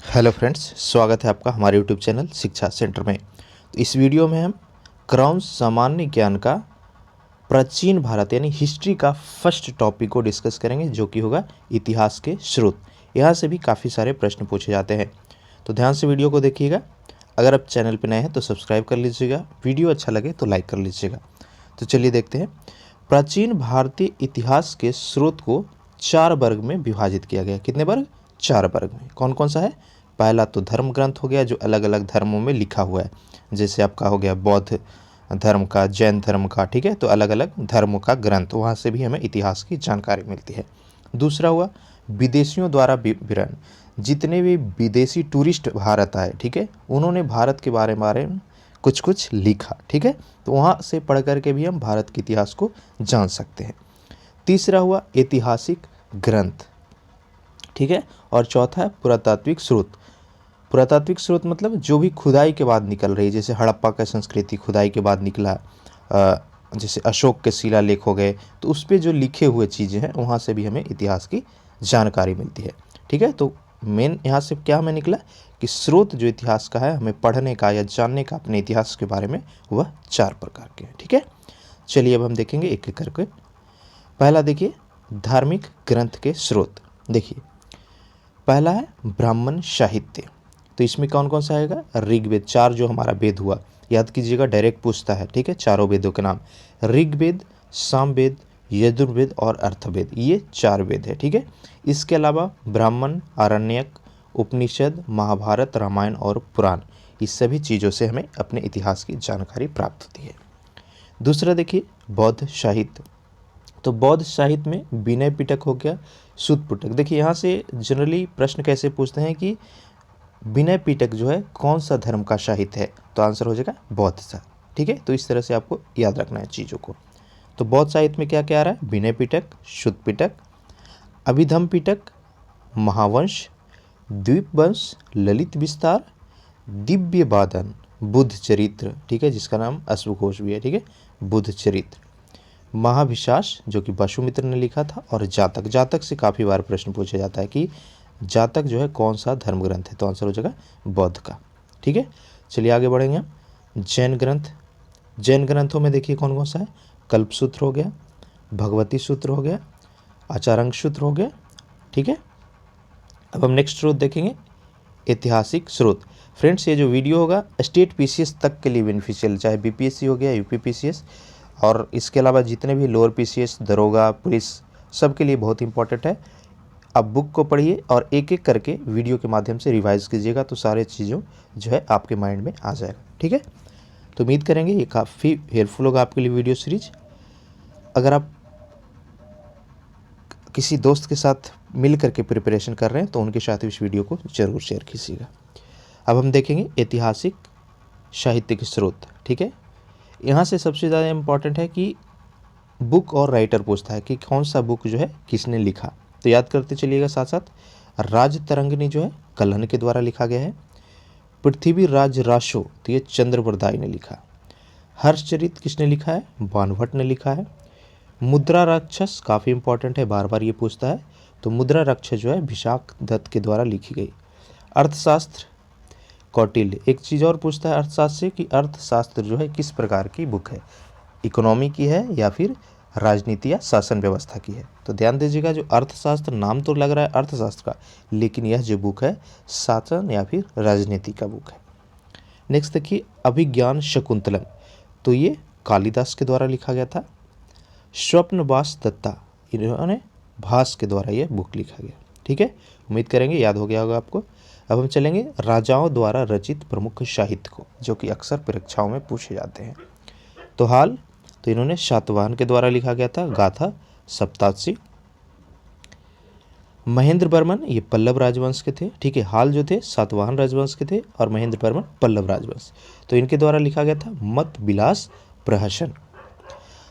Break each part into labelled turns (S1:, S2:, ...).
S1: Hello friends, स्वागत है आपका हमारे यूट्यूब चैनल शिक्षा सेंटर में। तो इस वीडियो में हम क्रॉस सामान्य ज्ञान का प्राचीन भारत यानी हिस्ट्री का फर्स्ट टॉपिक को डिस्कस करेंगे, जो कि होगा इतिहास के स्रोत। यहाँ से भी काफ़ी सारे प्रश्न पूछे जाते हैं, तो ध्यान से वीडियो को देखिएगा। अगर आप चैनल पर नए हैं तो सब्सक्राइब कर लीजिएगा, वीडियो अच्छा लगे तो लाइक कर लीजिएगा। तो चलिए देखते हैं। प्राचीन भारतीय इतिहास के स्रोत को 4 वर्ग में विभाजित किया गया। कितने वर्ग? 4 वर्ग में। कौन कौन सा है? पहला तो धर्म ग्रंथ हो गया, जो अलग अलग धर्मों में लिखा हुआ है, जैसे आपका हो गया बौद्ध धर्म का, जैन धर्म का, ठीक है। तो अलग अलग धर्मों का ग्रंथ, वहाँ से भी हमें इतिहास की जानकारी मिलती है। दूसरा हुआ विदेशियों द्वारा विवरण। जितने भी विदेशी टूरिस्ट भारत आए, ठीक है, उन्होंने भारत के बारे में कुछ कुछ लिखा, ठीक है। तो वहाँ से पढ़ करके भी हम भारत के इतिहास को जान सकते हैं। तीसरा हुआ ऐतिहासिक ग्रंथ, ठीक है। और चौथा है पुरातात्विक स्रोत। पुरातात्विक स्रोत मतलब जो भी खुदाई के बाद निकल रही, जैसे हड़प्पा का संस्कृति खुदाई के बाद निकला, जैसे अशोक के शिलालेख हो गए, तो उस पर जो लिखे हुए चीज़ें हैं वहाँ से भी हमें इतिहास की जानकारी मिलती है, ठीक है। तो मेन यहाँ से क्या हमें निकला कि स्रोत जो इतिहास का है, हमें पढ़ने का या जानने का अपने इतिहास के बारे में, वह 4 प्रकार के हैं, ठीक है। चलिए अब हम देखेंगे एक एक करके। पहला देखिए, धार्मिक ग्रंथ के स्रोत। देखिए पहला है ब्राह्मण साहित्य। तो इसमें कौन कौन सा आएगा? ऋग्वेद, 4 जो हमारा वेद हुआ, याद कीजिएगा, डायरेक्ट पूछता है, ठीक है। चारों वेदों के नाम, ऋग्वेद, सामवेद, यजुर्वेद और अर्थवेद, ये 4 वेद है, ठीक है। इसके अलावा ब्राह्मण, आरण्यक, उपनिषद, महाभारत, रामायण और पुराण, इस सभी चीज़ों से हमें अपने इतिहास की जानकारी प्राप्त होती है। दूसरा देखिए बौद्ध साहित्य। तो बौद्ध साहित्य में विनय पिटक हो गया, सुत्त पिटक। देखिए यहाँ से जनरली प्रश्न कैसे पूछते हैं कि विनय पिटक जो है कौन सा धर्म का साहित्य है, तो आंसर हो जाएगा बौद्ध सा, ठीक है। तो इस तरह से आपको याद रखना है चीज़ों को। तो बौद्ध साहित्य में क्या क्या आ रहा है? विनय पिटक, सुत्त पिटक, अभिधम पिटक, महावंश, द्वीपवंश, ललित विस्तार, दिव्य वादन, बुद्ध चरित्र, ठीक है, जिसका नाम अश्वघोष भी है, ठीक है, बुद्ध चरित्र, महाभिशास जो कि वसुमित्र ने लिखा था, और जातक। जातक से काफ़ी बार प्रश्न पूछा जाता है कि जातक जो है कौन सा धर्म ग्रंथ है, तो आंसर हो जाएगा बौद्ध का, ठीक है। चलिए आगे बढ़ेंगे हम। जैन ग्रंथ। जैन ग्रंथों में देखिए कौन कौन सा है? कल्पसूत्र हो गया, भगवती सूत्र हो गया, आचारंग सूत्र हो गया, ठीक है। अब हम नेक्स्ट स्रोत देखेंगे, ऐतिहासिक स्रोत। फ्रेंड्स ये जो वीडियो होगा स्टेट पीसीएस तक के लिए बेनिफिशियल, चाहे बीपीएससी हो गया, यूपी पीसीएस, और इसके अलावा जितने भी लोअर पीसीएस, दरोगा, पुलिस, सब के लिए बहुत इंपॉर्टेंट है। आप बुक को पढ़िए और एक एक करके वीडियो के माध्यम से रिवाइज कीजिएगा, तो सारे चीज़ों जो है आपके माइंड में आ जाएगा, ठीक है। तो उम्मीद करेंगे ये काफ़ी हेल्पफुल होगा आपके लिए वीडियो सीरीज। अगर आप किसी दोस्त के साथ मिल करके प्रिपरेशन कर रहे हैं तो उनके साथ इस वीडियो को ज़रूर शेयर कीजिएगा। अब हम देखेंगे ऐतिहासिक साहित्य के स्रोत, ठीक है। यहाँ से सबसे ज़्यादा इम्पॉर्टेंट है कि बुक और राइटर पूछता है कि कौन सा बुक जो है किसने लिखा, तो याद करते चलिएगा साथ साथ। राजतरंगिणी जो है कल्हण के द्वारा लिखा गया है। पृथ्वीराज रासो, तो ये चंद्रवरदाई ने लिखा। हर्षचरित किसने लिखा है? बाणभट्ट ने लिखा है। मुद्रा राक्षस काफ़ी इंपॉर्टेंट है, बार बार ये पूछता है, तो मुद्रा राक्षस जो है विशाख दत्त के द्वारा लिखी गई। अर्थशास्त्र कौटिल्य। एक चीज़ और पूछता है अर्थशास्त्र से कि अर्थशास्त्र जो है किस प्रकार की बुक है, इकोनॉमी की है या फिर राजनीति या शासन व्यवस्था की है। तो ध्यान दीजिएगा, जो अर्थशास्त्र नाम तो लग रहा है अर्थशास्त्र का, लेकिन यह जो बुक है शासन या फिर राजनीति का बुक है। नेक्स्ट देखिए अभिज्ञान शकुंतलम। तो ये कालिदास के द्वारा लिखा गया था। स्वप्नवास दत्ता, इन्होंने भास के द्वारा यह बुक लिखा गया, ठीक है। उम्मीद करेंगे याद हो गया होगा आपको। अब हम चलेंगे राजाओं द्वारा रचित प्रमुख साहित्य को, जो कि अक्सर परीक्षाओं में पूछे जाते हैं। तो हाल, तो इन्होंने शातवाहन के द्वारा लिखा गया था गाथा सप्ताशी। महेंद्र वर्मन ये पल्लव राजवंश के थे, ठीक है। हाल जो थे सातवाहन राजवंश के थे और महेंद्र वर्मन पल्लव राजवंश, तो इनके द्वारा लिखा गया था मत विलास प्रहसन।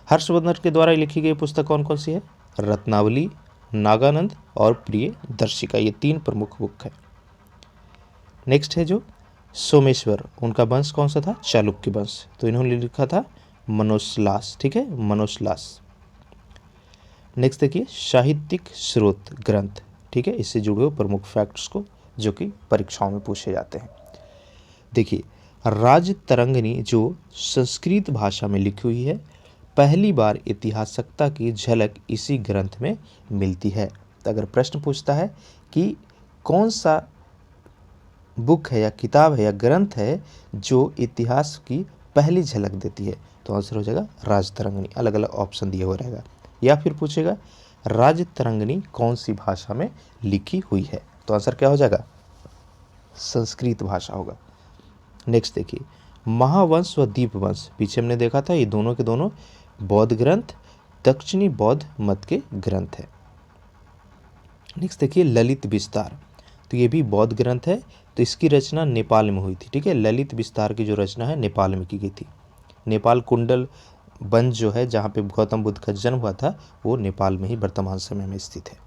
S1: हर्षवर्धन के द्वारा लिखी गई पुस्तक कौन कौन सी है? रत्नावली, नागानंद और प्रिय दर्शिका, ये 3 प्रमुख बुक है। नेक्स्ट है जो सोमेश्वर, उनका वंश कौन सा था? चालुक्य वंश, तो इन्होंने लिखा था मनोसलास, ठीक है, मनोसलास। नेक्स्ट देखिए साहित्यिक स्रोत ग्रंथ, ठीक है, इससे जुड़े हुए प्रमुख फैक्ट्स को जो कि परीक्षाओं में पूछे जाते हैं। देखिए, राजतरंगिणी जो संस्कृत भाषा में लिखी हुई है, पहली बार इतिहासकता की झलक इसी ग्रंथ में मिलती है। तो अगर प्रश्न पूछता है कि कौन सा बुक है या किताब है या ग्रंथ है जो इतिहास की पहली झलक देती है, तो आंसर हो जाएगा राजतरंगिणी। अलग अलग ऑप्शन दिए हुए रहेगा। या फिर पूछेगा राजतरंगिणी कौन सी भाषा में लिखी हुई है, तो आंसर क्या हो जाएगा? संस्कृत भाषा होगा। नेक्स्ट देखिए, महावंश व दीपवंश, पीछे हमने देखा था ये दोनों के दोनों बौद्ध ग्रंथ, दक्षिणी बौद्ध मत के ग्रंथ है। नेक्स्ट देखिए, ललित विस्तार, तो ये भी बौद्ध ग्रंथ है। तो इसकी रचना नेपाल में हुई थी। ठीक है, ललित विस्तार की जो रचना है नेपाल में की गई थी। नेपाल कुंडल बंज जो है जहाँ पे गौतम बुद्ध का जन्म हुआ था, वो नेपाल में ही वर्तमान समय में स्थित है।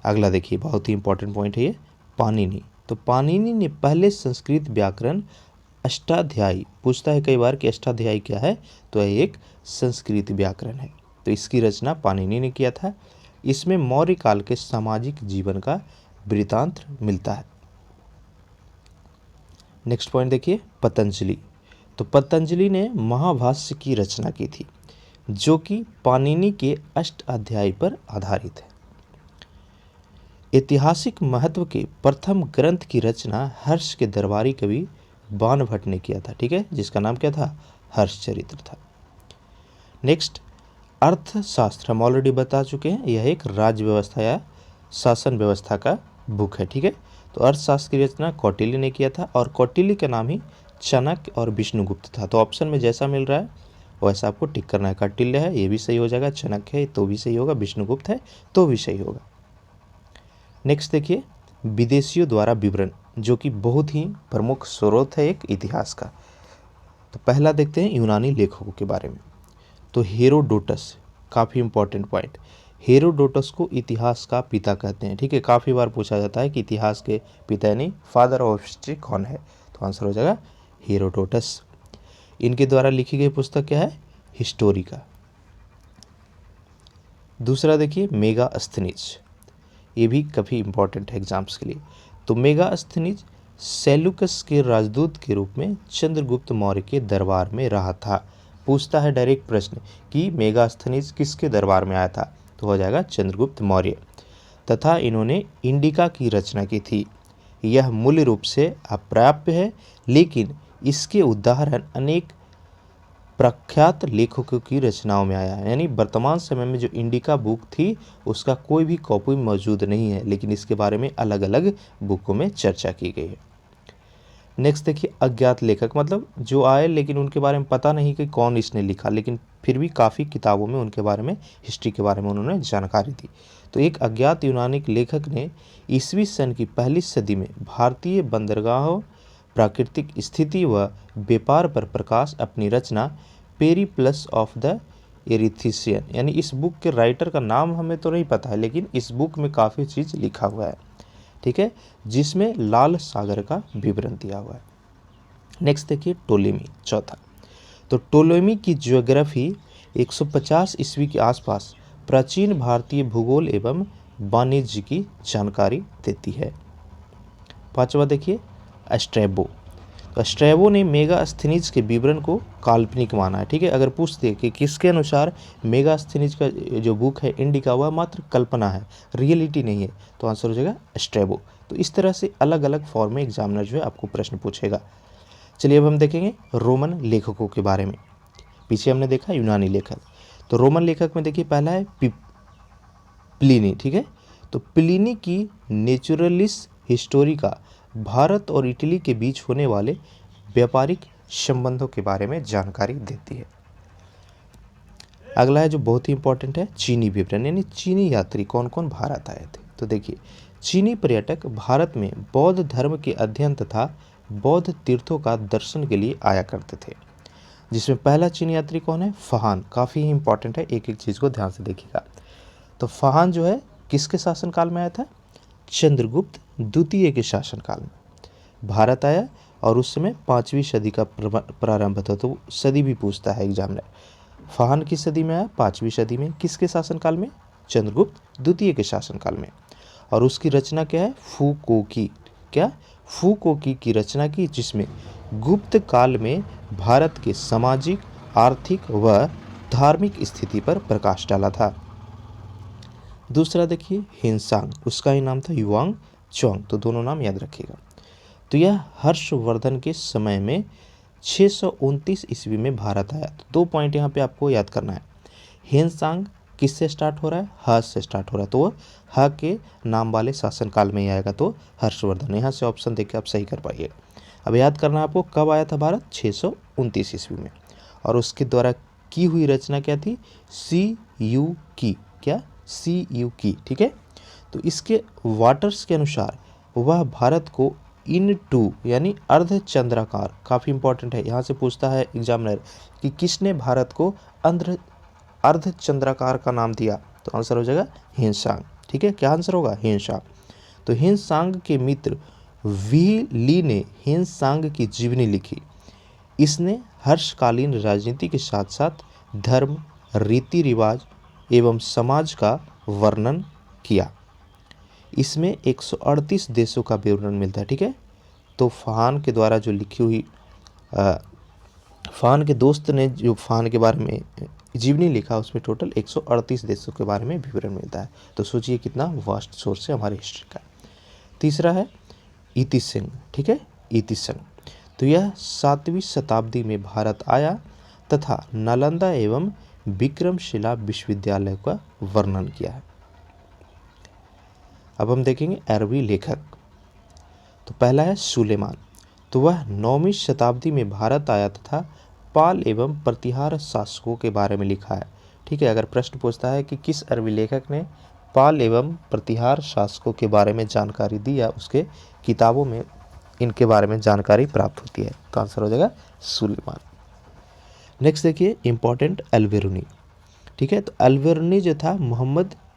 S1: अगला देखिए, बहुत ही इंपॉर्टेंट पॉइंट है ये, पाणिनि। तो पाणिनि ने पहले संस्कृत व्याकरण अष्टाध्यायी, पूछता है कई बार कि अष्टाध्यायी क्या है, तो यह एक संस्कृत व्याकरण है। तो इसकी रचना पाणिनि ने किया था। इसमें मौर्य काल के सामाजिक जीवन का वृत्तांत मिलता है। नेक्स्ट पॉइंट देखिए, पतंजलि। तो पतंजलि ने महाभाष्य की रचना की थी, जो कि पाणिनि के अष्टाध्यायी पर आधारित है। ऐतिहासिक महत्व के प्रथम ग्रंथ की रचना हर्ष के दरबारी कवि बाणभट्ट ने किया था। ठीक है, जिसका नाम क्या था? हर्षचरित्र था। नेक्स्ट, अर्थशास्त्र हम ऑलरेडी बता चुके हैं, यह एक राज्य व्यवस्था या शासन व्यवस्था का बुक है। ठीक है, तो अर्थशास्त्र की रचना कौटिल्य ने किया था, और कौटिल्य का नाम ही चाणक्य और विष्णुगुप्त था। तो ऑप्शन में जैसा मिल रहा है वैसा आपको टिक करना है। कौटिल्य है, ये भी सही हो जाएगा, चाणक्य है तो भी सही होगा, विष्णुगुप्त है तो भी सही होगा। नेक्स्ट देखिए, विदेशियों द्वारा विवरण, जो कि बहुत ही प्रमुख स्रोत है एक इतिहास का। तो पहला देखते हैं यूनानी लेखकों के बारे में। तो हेरोडोटस, काफ़ी इंपॉर्टेंट पॉइंट, हेरोडोटस को इतिहास का पिता कहते हैं। ठीक है, काफ़ी बार पूछा जाता है कि इतिहास के पिता यानी फादर ऑफ हिस्ट्री कौन है, तो आंसर हो जाएगा हेरोडोटस। इनके द्वारा लिखी गई पुस्तक क्या है? हिस्टोरिका। दूसरा देखिए, मेगास्थनीज, ये भी काफ़ी इंपॉर्टेंट है एग्जाम्स के लिए। तो मेगास्थनीज सेल्यूकस के राजदूत के रूप में चंद्रगुप्त मौर्य के दरबार में रहा था। पूछता है डायरेक्ट प्रश्न कि मेगास्थनीज किसके दरबार में आया था, तो हो जाएगा चंद्रगुप्त मौर्य। तथा इन्होंने इंडिका की रचना की थी। यह मूल रूप से अप्राप्य है, लेकिन इसके उदाहरण अनेक प्रख्यात लेखकों की रचनाओं में आया है। यानी वर्तमान समय में जो इंडिका बुक थी उसका कोई भी कॉपी मौजूद नहीं है, लेकिन इसके बारे में अलग अलग बुकों में चर्चा की गई है। नेक्स्ट देखिए, अज्ञात लेखक, मतलब जो आए लेकिन उनके बारे में पता नहीं कि कौन इसने लिखा, लेकिन फिर भी काफ़ी किताबों में उनके बारे में, हिस्ट्री के बारे में उन्होंने जानकारी दी। तो एक अज्ञात यूनानी लेखक ने ईसवी सन की पहली सदी में भारतीय बंदरगाहों, प्राकृतिक स्थिति व व्यापार पर प्रकाश अपनी रचना पेरिप्लस ऑफ द एरिथ्रियन, यानी इस बुक के राइटर का नाम हमें तो नहीं पता है, लेकिन इस बुक में काफ़ी चीज़ लिखा हुआ है। ठीक है, जिसमें लाल सागर का विवरण दिया हुआ है। नेक्स्ट देखिए, टोलेमी, चौथा। तो टोलेमी की ज्योग्राफी 150 ईस्वी के आसपास प्राचीन भारतीय भूगोल एवं वाणिज्य की जानकारी देती है। पांचवा देखिए, स्ट्रैबो। तो स्ट्रैबो ने मेगास्थनीज के विवरण को काल्पनिक माना है। ठीक है, अगर पूछते कि किसके अनुसार मेगास्थनीज का जो बुक है इंडिका वह मात्र कल्पना है, रियलिटी नहीं है, तो आंसर हो जाएगा स्ट्रैबो। तो इस तरह से अलग अलग फॉर्म में एग्जामिनर जो है आपको प्रश्न पूछेगा। चलिए अब हम देखेंगे रोमन लेखकों के बारे में। पीछे हमने देखा यूनानी लेखक, तो रोमन लेखक में देखिए पहला है प्लिनी। ठीक है, तो प्लिनी की नेचुरलिस हिस्टोरिका भारत और इटली के बीच होने वाले व्यापारिक संबंधों के बारे में जानकारी देती है। अगला है जो बहुत ही इंपॉर्टेंट है, चीनी विवरण, यानी चीनी यात्री कौन कौन भारत आए थे। तो देखिए, चीनी पर्यटक भारत में बौद्ध धर्म के अध्ययन तथा बौद्ध तीर्थों का दर्शन के लिए आया करते थे। जिसमें पहला चीनी यात्री कौन है? फहान। काफ़ी ही इंपॉर्टेंट है, एक एक चीज़ को ध्यान से देखिएगा। तो फहान जो है किसके शासनकाल में आया था? चंद्रगुप्त द्वितीय के शासनकाल में भारत आया, और उस समय 5वीं सदी का प्रारंभ था। तो सदी भी पूछता है एग्जामिनर। फहान की सदी में आया? 5वीं सदी में। किसके शासनकाल में? चंद्रगुप्त द्वितीय के शासनकाल में। और उसकी रचना क्या है? फूको की, क्या फूको की रचना की, जिसमें गुप्त काल में भारत के सामाजिक, आर्थिक व धार्मिक स्थिति पर प्रकाश डाला था। दूसरा देखिए हिंसांग, उसका ही नाम था युआंग चौंग, तो दोनों नाम याद रखिएगा। तो यह हर्षवर्धन के समय में 629 ईस्वी में भारत आया। तो 2 पॉइंट यहाँ पे आपको याद करना है। हिंसांग किससे स्टार्ट हो रहा है? ह से स्टार्ट हो रहा है, तो वो ह के नाम वाले शासनकाल में ही आएगा, तो हर्षवर्धन। यहाँ से ऑप्शन देख के आप सही कर पाइएगा। अब याद करना है आपको कब आया था भारत? 629 ईस्वी में। और उसके द्वारा की हुई रचना क्या थी? CU की, क्या? CU की, ठीक है। तो इसके वाटर्स के अनुसार वह भारत को इनटू यानी अर्धचंद्राकार, काफ़ी इंपॉर्टेंट है, यहाँ से पूछता है एग्जामिनर कि किसने भारत को अर्धचंद्राकार का नाम दिया, तो आंसर हो जाएगा हिंसांग, ठीक है। क्या आंसर होगा? हिंसांग। तो हिंसांग के मित्र वी ली ने हिंसांग की जीवनी लिखी। इसने हर्षकालीन राजनीति के साथ साथ धर्म, रीति रिवाज एवं समाज का वर्णन किया। इसमें 138 देशों का विवरण मिलता है, ठीक है। तो फान के द्वारा जो लिखी हुई फान के दोस्त ने जो फान के बारे में जीवनी लिखा, उसमें टोटल 138 देशों के बारे में विवरण मिलता है। तो सोचिए कितना वास्ट सोर्स है हमारी हिस्ट्री का। तीसरा है इतिसिंह, ठीक है, इतिसिंह। तो यह 7वीं शताब्दी में भारत आया तथा नालंदा एवं विक्रमशिला विश्वविद्यालय का वर्णन किया है। अब हम देखेंगे अरबी लेखक। तो पहला है सुलेमान। तो वह 9वीं शताब्दी में भारत आया तथा पाल एवं प्रतिहार शासकों के बारे में लिखा है, ठीक है। अगर प्रश्न पूछता है कि किस अरबी लेखक ने पाल एवं प्रतिहार शासकों के बारे में जानकारी दी, या उसके किताबों में इनके बारे में जानकारी प्राप्त होती है, तो आंसर हो जाएगा सुलेमान। नेक्स्ट देखिए इंपॉर्टेंट अल्बेरुनी, ठीक है। तो अल्बेरुनी जो था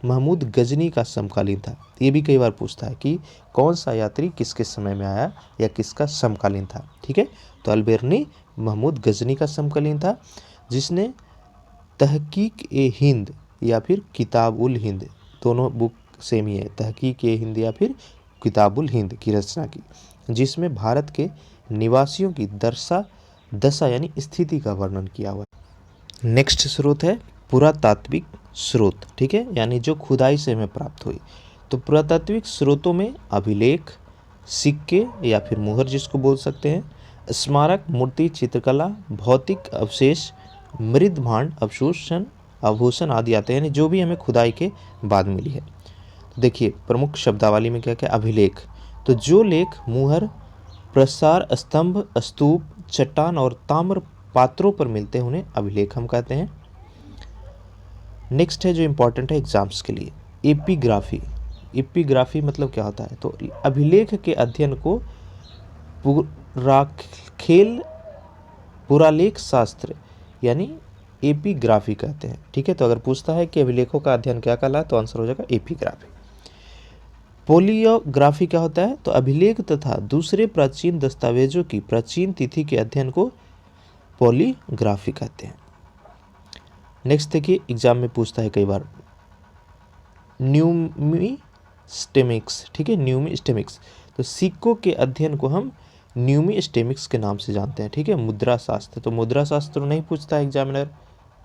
S1: महमूद गजनी का समकालीन था। ये भी कई बार पूछता है कि कौन सा यात्री किसके समय में आया या किसका समकालीन था, ठीक है। तो अल्बेरुनी महमूद गजनी का समकालीन था, जिसने तहकीक ए हिंद या फिर किताबुल हिंद, दोनों बुक सेम ही है, तहकीक ए हिंद या फिर किताबुल हिंद की रचना की, जिसमें भारत के निवासियों की दशा यानी स्थिति का वर्णन किया हुआ है। नेक्स्ट स्रोत है पुरातात्विक स्रोत, ठीक है, यानी जो खुदाई से हमें प्राप्त हुई। तो पुरातात्विक स्रोतों में अभिलेख, सिक्के या फिर मुहर जिसको बोल सकते हैं, स्मारक, मूर्ति, चित्रकला, भौतिक अवशेष, मृद भांड, आभूषण आदि आते हैं, यानी जो भी हमें खुदाई के बाद मिली है। तो देखिए प्रमुख शब्दावली में क्या क्या? अभिलेख, तो जो लेख मुहर, प्रसार स्तंभ, स्तूप, चट्टान और ताम्र पात्रों पर मिलते हैं उन्हें अभिलेख हम कहते हैं। नेक्स्ट है जो इम्पोर्टेंट है एग्जाम्स के लिए, एपिग्राफी। एपिग्राफी मतलब क्या होता है? तो अभिलेख के अध्ययन को पुरालेख शास्त्र यानी एपिग्राफी कहते हैं, ठीक है। तो अगर पूछता है कि अभिलेखों का अध्ययन क्या कहलाता है, तो आंसर हो जाएगा एपिग्राफी। पोलियोग्राफी क्या होता है? तो अभिलेख तथा दूसरे प्राचीन दस्तावेजों की प्राचीन तिथि के अध्ययन को पॉलीग्राफी कहते हैं। नेक्स्ट देखिए एग्जाम में पूछता है कई बार न्यूमिस्टेमिक्स, ठीक है, न्यूमिस्टेमिक्स। तो सिक्कों के अध्ययन को हम न्यूमिस्टेमिक्स के नाम से जानते हैं, ठीक है। मुद्रा शास्त्र, तो मुद्रा शास्त्र नहीं पूछता है एग्जामिनर,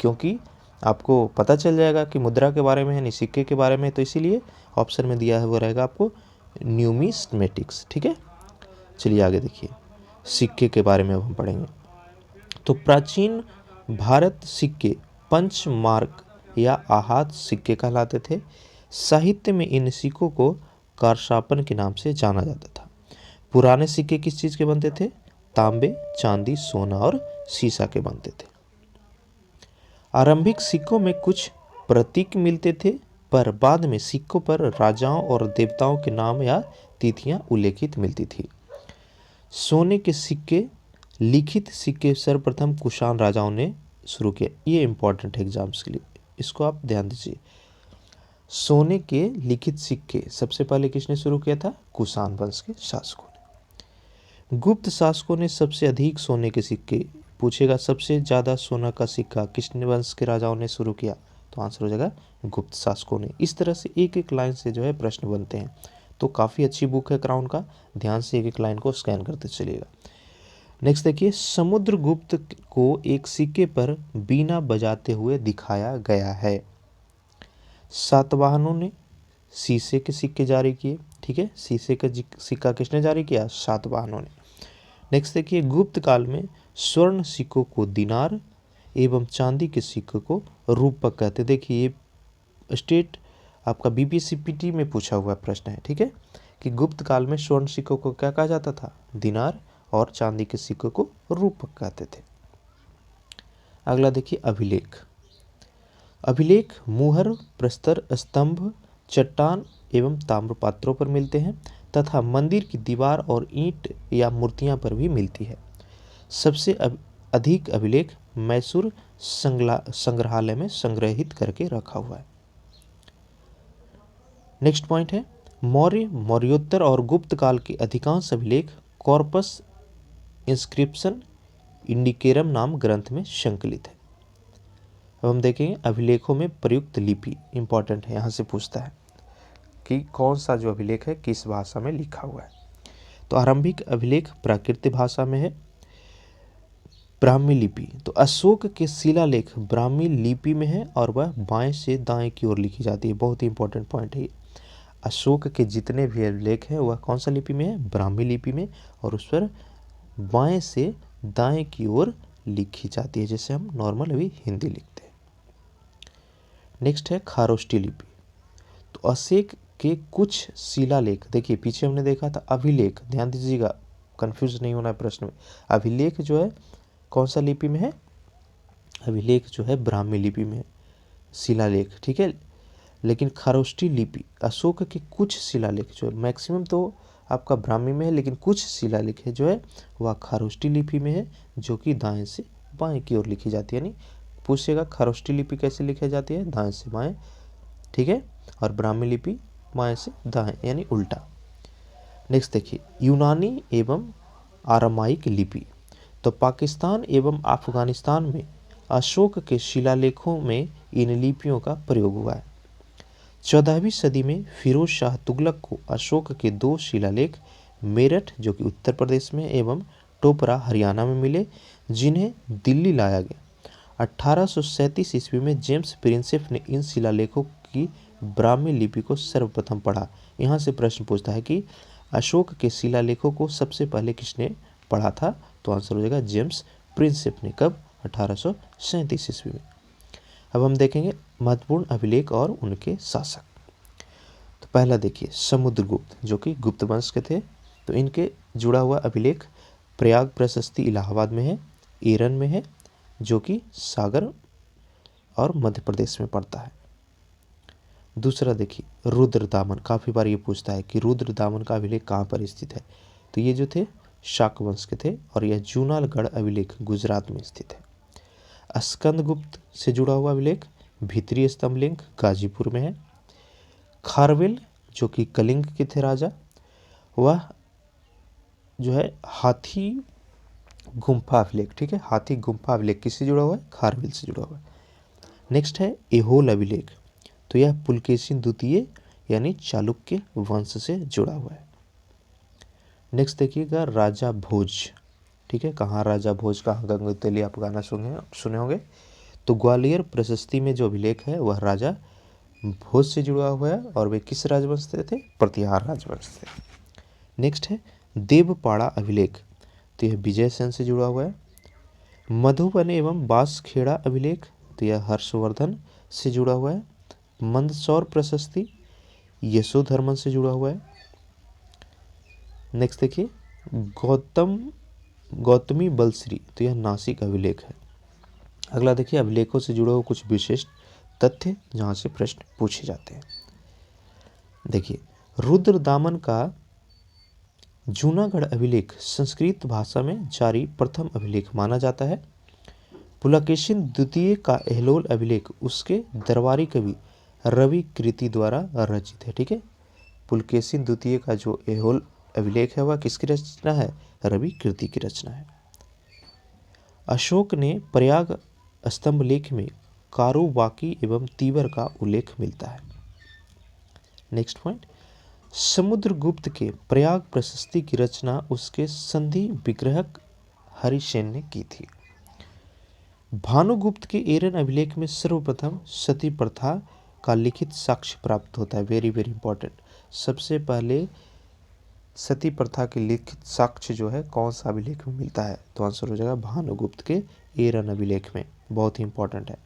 S1: क्योंकि आपको पता चल जाएगा कि मुद्रा के बारे में है, नहीं सिक्के के बारे में, तो इसीलिए ऑप्शन में दिया है वो रहेगा आपको न्यूमिस्मेटिक्स, ठीक है। चलिए आगे देखिए सिक्के के बारे में अब हम पढ़ेंगे। तो प्राचीन भारत सिक्के पंचमार्क या आहत सिक्के कहलाते थे। साहित्य में इन सिक्कों को कारशापन के नाम से जाना जाता था। पुराने सिक्के किस चीज़ के बनते थे? तांबे, चांदी, सोना और सीसा के बनते थे। आरंभिक सिक्कों में कुछ प्रतीक मिलते थे, पर बाद में सिक्कों पर राजाओं और देवताओं के नाम या तिथियां उल्लेखित मिलती थी। सोने के सिक्के, लिखित सिक्के सर्वप्रथम कुषाण राजाओं ने शुरू किया। ये इंपॉर्टेंट है एग्जाम्स के लिए, इसको आप ध्यान दीजिए। सोने के लिखित सिक्के सबसे पहले किसने शुरू किया था? कुषाण वंश के शासकों ने। गुप्त शासकों ने सबसे अधिक सोने के सिक्के, पूछेगा सबसे ज़्यादा सोना का सिक्का किसने वंश के राजाओं ने शुरू किया, तो आंसर हो जाएगा गुप्त शासकों ने। इस तरह से एक एक लाइन से जो है प्रश्न बनते हैं, तो काफ़ी अच्छी बुक है क्राउन का, ध्यान से एक एक लाइन को स्कैन करते चलिएगा। नेक्स्ट देखिए, समुद्रगुप्त को एक सिक्के पर बीना बजाते हुए दिखाया गया है। सातवाहनों ने शीशे के सिक्के जारी किए, ठीक है, शीशे का सिक्का किसने जारी किया? सातवाहनों ने। नेक्स्ट देखिए, गुप्त काल में स्वर्ण सिक्कों को दिनार एवं चांदी के सिक्कों को रूपक कहते। देखिए ये स्टेट आपका बीपीसीपीटी में पूछा हुआ प्रश्न है, ठीक है, कि गुप्त काल में स्वर्ण सिक्कों को क्या कहा जाता था? दिनार, और चांदी के सिक्कों को रूपक कहते थे। अगला देखिए, अभिलेख। अभिलेख मुहर, प्रस्तर, स्तंभ, चट्टान एवं ताम्र पात्रों पर मिलते हैं तथा मंदिर की दीवार और ईंट या मूर्तियां पर भी मिलती है। सबसे अधिक अभिलेख मैसूर संग्रहालय में संग्रहित करके रखा हुआ है। नेक्स्ट पॉइंट है, मौर्य, मौर्योत्तर और गुप्त काल के अधिकांश अभिलेख कॉर्पस इंस्क्रिप्शन इंडिकेरम नाम ग्रंथ में संकलित है। अब हम देखेंगे अभिलेखों में प्रयुक्त लिपि, इंपॉर्टेंट है, यहाँ से पूछता है कि कौन सा जो अभिलेख है किस भाषा में लिखा हुआ है। तो आरंभिक अभिलेख प्राकृत भाषा में है। ब्राह्मी लिपि, तो अशोक के शिलालेख ब्राह्मी लिपि में है और वह बाएं से दाएं की ओर लिखी जाती है। बहुत ही इंपॉर्टेंट पॉइंट है ये। अशोक के जितने भी अभिलेख हैं वह कौन सा लिपि में है? ब्राह्मी लिपि में, और उस पर बाएं से दाएं की ओर लिखी जाती है, जैसे हम नॉर्मल अभी हिंदी लिखते हैं। नेक्स्ट है खारोष्ठी लिपि। तो अशोक के कुछ शिलालेख, देखिए पीछे हमने देखा था अभिलेख, ध्यान दीजिएगा, कंफ्यूज नहीं होना है प्रश्न में। अभिलेख जो है कौन सा लिपि में है? अभिलेख जो है ब्राह्मी लिपि में है, शिलालेख, ठीक है। लेकिन खारोष्ठी लिपि, अशोक के कुछ शिलालेख जो है, मैक्सिमम तो आपका ब्राह्मी में है, लेकिन कुछ शिलालेख है जो है वह खारोष्ठी लिपि में है, जो कि दाएं से बाएं की ओर लिखी जाती है। यानी पूछेगा खारोष्ठी लिपि कैसे लिखी जाती है? दाएं से बाएं, ठीक है, और ब्राह्मी लिपि बाएं से दाएं, यानी उल्टा। नेक्स्ट देखिए, यूनानी एवं आरामाइक लिपि। तो पाकिस्तान एवं अफगानिस्तान में अशोक के शिलालेखों में इन लिपियों का प्रयोग हुआ है। 14वीं सदी में फिरोज शाह तुगलक को अशोक के 2 शिलालेख मेरठ, जो कि उत्तर प्रदेश में, एवं टोपरा, हरियाणा में मिले, जिन्हें दिल्ली लाया गया। 1837 ईस्वी में जेम्स प्रिंसेप ने इन शिलालेखों की ब्राह्मी लिपि को सर्वप्रथम पढ़ा। यहाँ से प्रश्न पूछता है कि अशोक के शिलालेखों को सबसे पहले किसने पढ़ा था? तो आंसर हो जाएगा जेम्स प्रिंसेप ने। कब? 1837 ईस्वी में। अब हम देखेंगे महत्वपूर्ण अभिलेख और उनके शासक। तो पहला देखिए समुद्रगुप्त, जो कि गुप्त वंश के थे। तो इनके जुड़ा हुआ अभिलेख प्रयाग प्रशस्ति इलाहाबाद में है, एरन में है, जो कि सागर और मध्य प्रदेश में पड़ता है। दूसरा देखिए रुद्रदामन, काफ़ी बार ये पूछता है कि रुद्रदामन का अभिलेख कहाँ पर स्थित है। तो ये जो थे शाक वंश के थे, और यह जूनागढ़ अभिलेख गुजरात में स्थित है। स्कंदगुप्त से जुड़ा हुआ अभिलेख भीतरी स्तंभलिंग गाजीपुर में है। खारवेल, जो कि कलिंग के थे राजा, वह जो है हाथी गुम्फा अभिलेख, ठीक है, हाथी गुम्फा अभिलेख किससे जुड़ा हुआ है? खारवेल से जुड़ा हुआ है। नेक्स्ट है एहोल अभिलेख। तो यह पुलकेशिन द्वितीय यानी चालुक्य वंश से जुड़ा हुआ है। नेक्स्ट देखिएगा राजा भोज, ठीक है, कहाँ राजा भोज, कहाँ गंगोत्री, आप गाना सुने होंगे। तो ग्वालियर प्रशस्ति में जो अभिलेख है वह राजा भोज से जुड़ा हुआ है, और वे किस राजवंश से थे? प्रतिहार राजवंश से। नेक्स्ट है देवपाड़ा अभिलेख। तो यह विजयसेन से जुड़ा हुआ है। मधुबन एवं बांसखेड़ा अभिलेख, तो यह हर्षवर्धन से जुड़ा हुआ है। मंदसौर प्रशस्ति यशोधर्मन से जुड़ा हुआ है। नेक्स्ट देखिए गौतमी बलश्री, तो यह नासिक अभिलेख है। अगला देखिए अभिलेखों से जुड़े हुए कुछ विशिष्ट तथ्य जहाँ से प्रश्न पूछे जाते हैं। देखिए रुद्रदामन का जूनागढ़ अभिलेख संस्कृत भाषा में जारी प्रथम अभिलेख माना जाता है। पुलकेशिन द्वितीय का एहोल अभिलेख उसके दरबारी कवि रवि कृति द्वारा रचित है, ठीक है। पुलकेशिन द्वितीय का जो एहोल अभिलेख है वह किसकी रचना है? रवि कृति की रचना है। अशोक ने प्रयाग स्तंभलेख में कारुबाकी एवं तीवर का उल्लेख मिलता है। नेक्स्ट पॉइंट, समुद्रगुप्त के प्रयाग प्रशस्ति की रचना उसके संधि विग्रहक हरिसेन ने की थी। भानुगुप्त के एरन अभिलेख में सर्वप्रथम सती प्रथा का लिखित साक्ष्य प्राप्त होता है। Very very important. सबसे पहले सती प्रथा के लिखित साक्ष्य जो है कौन सा अभिलेख में मिलता है? तो आंसर हो जाएगा भानुगुप्त के एरन अभिलेख में। बहुत ही इंपॉर्टेंट है।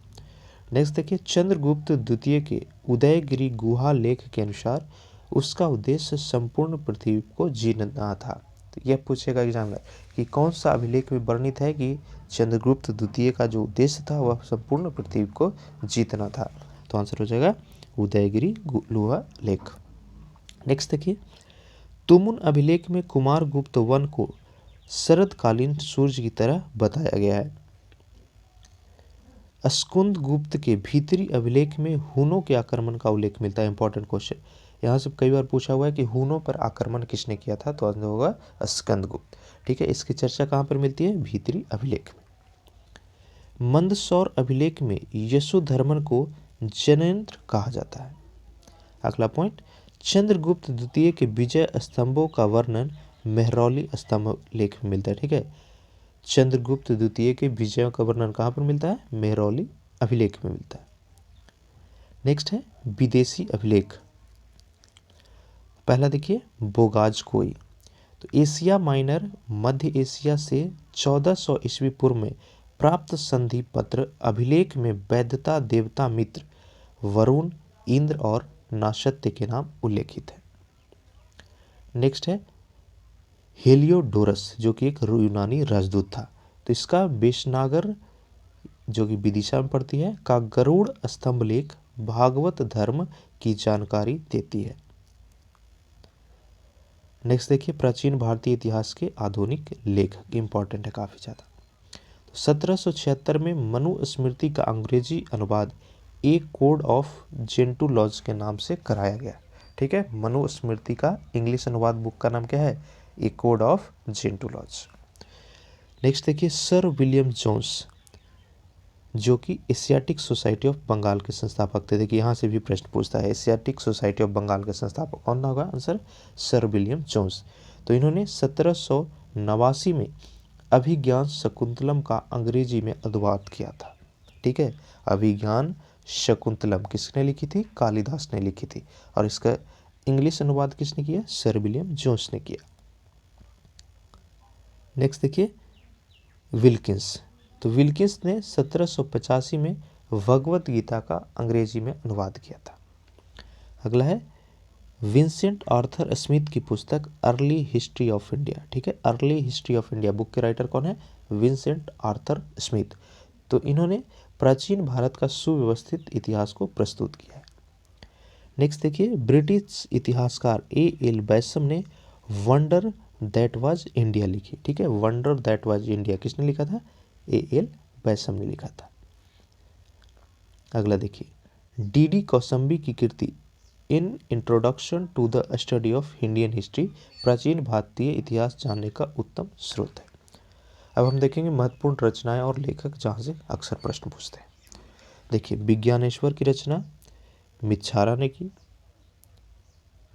S1: नेक्स्ट देखिए, चंद्रगुप्त द्वितीय के उदयगिरी गुहा लेख के अनुसार उसका उद्देश्य संपूर्ण पृथ्वी को जीतना था। तो यह पूछेगा एग्जाम में कि कौन सा अभिलेख में वर्णित है कि चंद्रगुप्त द्वितीय का जो उद्देश्य था वह संपूर्ण पृथ्वी को जीतना था। तो आंसर हो जाएगा उदयगिरी गुहा लेख। नेक्स्ट देखिए, तुमुन अभिलेख में कुमारगुप्त वन को शरदकालीन सूर्य की तरह बताया गया है। स्कुंद गुप्त के भीतरी अभिलेख में हुनों के आक्रमण का उल्लेख मिलता है। इंपॉर्टेंट क्वेश्चन, यहाँ से कई बार पूछा हुआ है कि हुनों पर आक्रमण किसने किया था? तो आंसर होगा स्कंद गुप्त। ठीक है, इसकी चर्चा कहाँ पर मिलती है? भीतरी अभिलेख में। मंदसौर अभिलेख में यशोधर्मन को जनेन्द्र कहा जाता है। अगला पॉइंट, चंद्रगुप्त द्वितीय के विजय स्तंभों का वर्णन मेहरौली स्तंभ लेख में मिलता है। ठीक है, चंद्रगुप्त द्वितीय के विजयों का वर्णन कहाँ पर मिलता है? मेहरौली अभिलेख में मिलता है। नेक्स्ट है विदेशी अभिलेख। पहला देखिए, बोगाजकोई। तो एशिया माइनर मध्य एशिया से 1400 ईस्वी पूर्व में प्राप्त संधि पत्र अभिलेख में वैधता देवता मित्र वरुण, इंद्र और नासत्य के नाम उल्लेखित है। नेक्स्ट है हेलियोडोरस, जो कि एक यूनानी राजदूत था। तो इसका बेशनागर, जो कि विदिशा में पड़ती है, का गरुड़ स्तंभ लेख भागवत धर्म की जानकारी देती है। नेक्स्ट देखिए, प्राचीन भारतीय इतिहास के आधुनिक लेखक। इंपॉर्टेंट है काफ़ी ज़्यादा। तो 1776 में मनुस्मृति का अंग्रेजी अनुवाद ए कोड ऑफ जेंटुलॉज के नाम से कराया गया। ठीक है, मनुस्मृति का इंग्लिश अनुवाद बुक का नाम क्या है? ए कोड ऑफ जेंटुलॉज। नेक्स्ट देखिए, सर विलियम जोन्स, जो कि एशियाटिक सोसाइटी ऑफ बंगाल के संस्थापक थे। देखिए यहाँ से भी प्रश्न पूछता है, एशियाटिक सोसाइटी ऑफ बंगाल के संस्थापक कौन होगा? Answer sir William Jones. तो इन्होंने 1789 में अभिज्ञान शकुंतलम का अंग्रेजी में अनुवाद किया था। ठीक है, अभिज्ञान शकुंतलम किसने लिखी थी? कालिदास ने लिखी थी। और इसका इंग्लिश अनुवाद किसने किया? सर विलियम जोन्स ने किया। नेक्स्ट देखिए, विल्किंस। तो विल्किंस ने 1785 में भगवत गीता का अंग्रेजी में अनुवाद किया था। अगला है विंसेंट आर्थर स्मिथ की पुस्तक अर्ली हिस्ट्री ऑफ इंडिया। ठीक है, early history of India book के राइटर कौन है? Vincent Arthur Smith. तो इन्होंने प्राचीन भारत का सुव्यवस्थित इतिहास को प्रस्तुत किया है। नेक्स्ट देखिए, ब्रिटिश इतिहासकार A.L. बैसम ने वंडर दैट वाज इंडिया लिखी। ठीक है, वंडर दैट वाज इंडिया किसने लिखा था? A.L. बैसम ने लिखा था। अगला देखिए, D.D. कौसम्बी की कृति in introduction to the study of Indian history प्राचीन भारतीय इतिहास जानने का उत्तम स्रोत है। अब हम देखेंगे महत्वपूर्ण रचनाएं और लेखक जहाँ से अक्सर प्रश्न पूछते हैं। देखिए, विज्ञानेश्वर की रचना मिच्छारा ने की।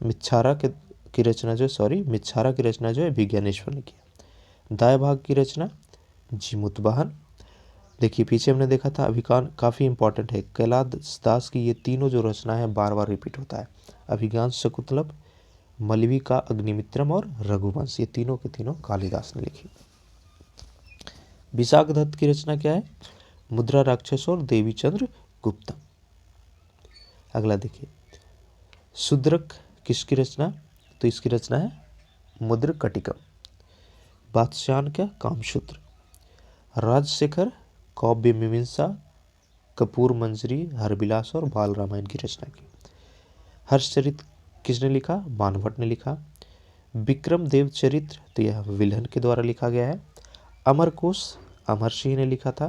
S1: मिच्छारा की रचना जो है विज्ञानेश्वर ने किया। दाया भाग की रचना जीमुतवाहन। देखिए पीछे हमने देखा था अभिज्ञान, काफ़ी इंपॉर्टेंट है। कैलाश दास की ये तीनों जो रचना है बार बार रिपीट होता है। अभिज्ञान शकुंतलम, मलविका अग्निमित्रम और रघुवंश, ये तीनों के तीनों कालिदास ने लिखी। विशाख दत्त की रचना क्या है? मुद्रा राक्षस और देवीचंद्र गुप्तम। अगला देखिए, शूद्रक किसकी रचना? तो इसकी रचना है मुद्रकटिकम। बादशाह क्या? कामसूत्र। राजशेखर काव्य मीमांसा, कपूर मंजरी, हरविलास और बाल रामायण की रचना की। हर्षचरित किसने लिखा? बाणभट्ट ने लिखा। विक्रम देव चरित्र, तो यह विल्हन के द्वारा लिखा गया है। अमरकोश अमर सिंह ने लिखा था।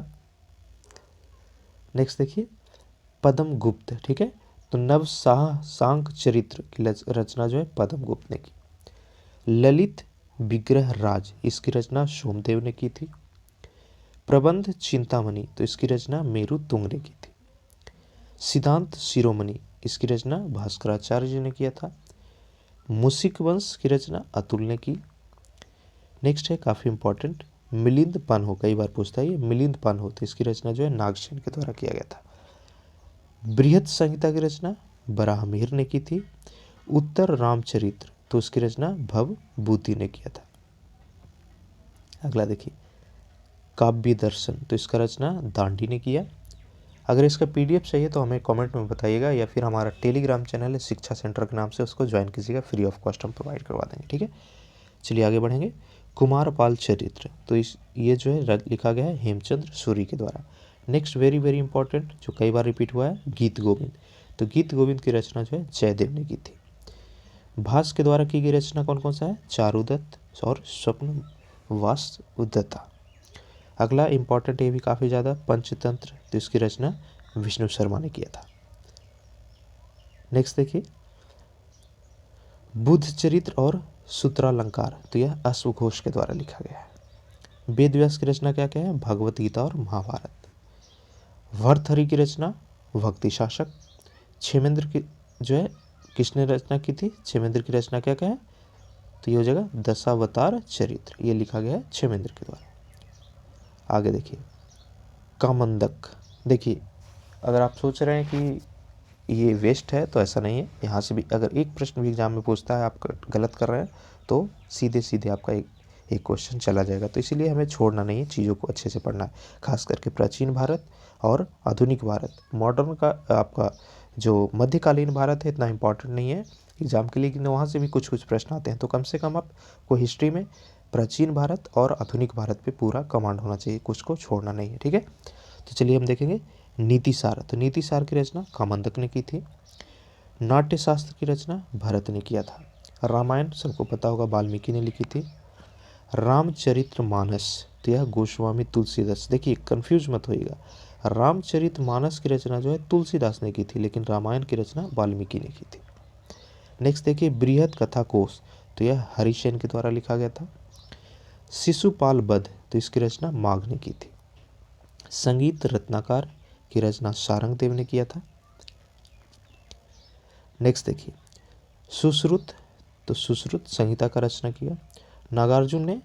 S1: नेक्स्ट देखिए, पद्म गुप्त। ठीक है, तो नव सांक चरित्र की रचना जो है पद्म गुप्त ने की। ललित विग्रह राज, इसकी रचना सोमदेव ने की थी। प्रबंध चिंतामणि, तो इसकी रचना मेरु तुंग ने की थी। सिद्धांत शिरोमणि, इसकी रचना भास्कराचार्य जी ने किया था। मुसिक वंश की रचना अतुल ने की। नेक्स्ट है काफ़ी इंपॉर्टेंट, मिलिंद पन्हो, कई बार पूछता है ये, मिलिंद पन्हो, तो इसकी रचना जो है नागसेन के द्वारा किया गया था। बृहत संहिता की रचना बराहमिहिर ने की थी। उत्तर रामचरित्र, तो उसकी रचना भवभूति ने किया था। अगला देखिए, काव्य दर्शन, तो इसका रचना दांडी ने किया। अगर इसका पीडीएफ चाहिए तो हमें कमेंट में बताइएगा, या फिर हमारा टेलीग्राम चैनल है शिक्षा सेंटर के नाम से, उसको ज्वाइन कीजिएगा, फ्री ऑफ कॉस्ट हम प्रोवाइड करवा देंगे। ठीक है, चलिए आगे बढ़ेंगे। कुमारपाल चरित्र, तो ये जो है लिखा गया है हेमचंद्र सूरी के द्वारा। नेक्स्ट वेरी वेरी इंपॉर्टेंट, जो कई बार रिपीट हुआ है, गीत गोविंद, तो गीत गोविंद की रचना जो है जयदेव ने की थी। भास के द्वारा की गई रचना कौन कौन सा है, चारुदत्त और स्वप्न वासुदत्ता। अगला इंपॉर्टेंट, ये भी काफ़ी ज़्यादा, पंचतंत्र, तो इसकी रचना विष्णु शर्मा ने किया था। नेक्स्ट देखिए, बुद्ध चरित्र और सूत्रालंकार, तो यह अश्वघोष के द्वारा लिखा गया है। वेद व्यास की रचना क्या क्या है, भगवत गीता और महाभारत। भर्तहरि की रचना भक्ति शासक। क्षेमेंद्र की जो है किसने रचना की थी, क्षेमेंद्र की रचना क्या क्या है, तो ये हो जाएगा दशावतार चरित्र, ये लिखा गया है क्षेमेंद्र के द्वारा। आगे देखिए, कामंदक, देखिए अगर आप सोच रहे हैं कि ये वेस्ट है तो ऐसा नहीं है, यहाँ से भी अगर एक प्रश्न भी एग्जाम में पूछता है, आप गलत कर रहे हैं तो सीधे सीधे आपका एक क्वेश्चन चला जाएगा। तो इसीलिए हमें छोड़ना नहीं है, चीज़ों को अच्छे से पढ़ना है, खास करके प्राचीन भारत और आधुनिक भारत। मॉडर्न का आपका जो मध्यकालीन भारत है इतना इम्पोर्टेंट नहीं है एग्जाम के लिए, लेकिन वहाँ से भी कुछ कुछ प्रश्न आते हैं, तो कम से कम आपको हिस्ट्री में प्राचीन भारत और आधुनिक भारत पे पूरा कमांड होना चाहिए, कुछ को छोड़ना नहीं है। ठीक है, तो चलिए हम देखेंगे नीतिसार, तो नीतिसार की रचना कामंदक ने की थी। नाट्यशास्त्र की रचना भरत ने किया था। रामायण सबको पता होगा वाल्मीकि ने लिखी थी। रामचरितमानस, तो यह गोस्वामी तुलसीदास, देखिए कंफ्यूज मत होइएगा, रामचरितमानस की रचना जो है तुलसीदास ने की थी, लेकिन रामायण की रचना वाल्मीकि ने की थी। नेक्स्ट देखिए, बृहत कथा कोश, तो यह हरिसेन के द्वारा लिखा गया था। शिशुपाल वध, तो इसकी रचना माघ ने की थी। संगीत रत्नाकर की रचना सारंगदेव ने किया था। नेक्स्ट देखिए, सुश्रुत, तो सुश्रुत संहिता का रचना किया। नागार्जुन ने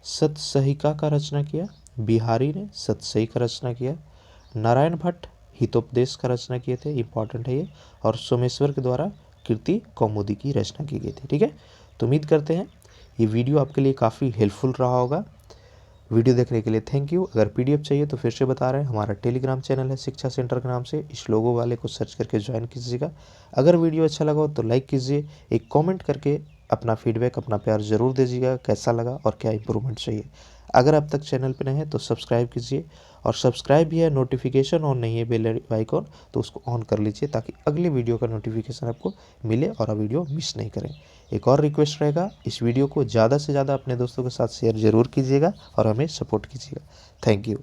S1: सतसहिका का रचना किया। बिहारी ने सतसही का रचना किया। नारायण भट्ट हितोपदेश का रचना किए थे, इंपॉर्टेंट है ये। और सोमेश्वर के द्वारा कीर्ति कौमुदी की रचना की गई थी। ठीक है, तो उम्मीद करते हैं ये वीडियो आपके लिए काफ़ी हेल्पफुल रहा होगा। वीडियो देखने के लिए थैंक यू। अगर पीडीएफ चाहिए तो फिर से बता रहे हैं, हमारा टेलीग्राम चैनल है शिक्षा सेंटर के नाम से, इस लोगो वाले को सर्च करके ज्वाइन कीजिएगा। अगर वीडियो अच्छा लगा हो तो लाइक कीजिए, एक कमेंट करके अपना फीडबैक, अपना प्यार ज़रूर दीजिएगा, कैसा लगा और क्या इंप्रूवमेंट चाहिए। अगर अब तक चैनल पर नए हैं तो सब्सक्राइब कीजिए, और सब्सक्राइब भी है, नोटिफिकेशन ऑन नहीं है बेल आइकॉन, तो उसको ऑन कर लीजिए ताकि अगले वीडियो का नोटिफिकेशन आपको मिले और आप वीडियो मिस नहीं करें। एक और रिक्वेस्ट रहेगा, इस वीडियो को ज़्यादा से ज़्यादा अपने दोस्तों के साथ शेयर ज़रूर कीजिएगा और हमें सपोर्ट कीजिएगा। Thank you.